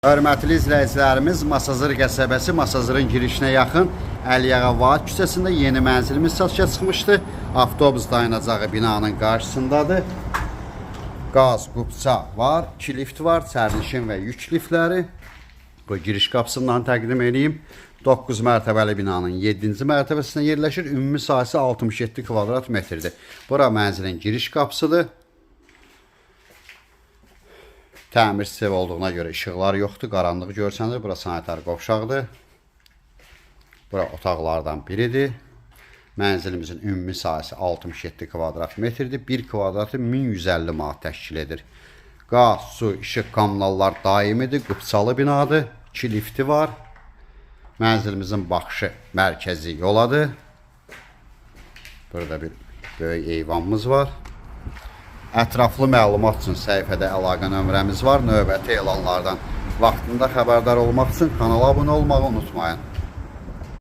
Hörmətli izləyicilərimiz, Masazır qəsəbəsi, Masazırın girişinə yaxın Əliyağa Vaad küçəsində yeni mənzilimiz satışa çıxmışdı. Avtobus dayanacağı binanın qarşısındadır. Qaz, qubça var, 2 lift var, sərnişin və yük liftləri. Bu giriş qapısından təqdim edeyim. 9 mərtəbəli binanın 7-ci mərtəbəsində yerləşir. Ümumi sahəsi 67 kvadrat metrdir. Bura mənzilin giriş qapısıdır. Təmir sistev olduğuna görə işıqlar yoxdur, qaranlıq görsənir. Bura sanitar qovşaqdır. Bura otaqlardan biridir. Mənzilimizin ümumi sahəsi 67 kvadrat metrdir. 1 kvadratı 1150 manat təşkil edir. Qaz, su, işıq, kommunallar daimidir. Qıpçalı binadır. 2 lifti var. Mənzilimizin baxışı mərkəzi yoladır. Burada bir böyük eyvanımız var. Ətraflı məlumat üçün səhifədə əlaqə nömrəmiz var. Növbəti elanlardan vaxtında xəbərdar olmaq üçün kanala abunə olmağı unutmayın.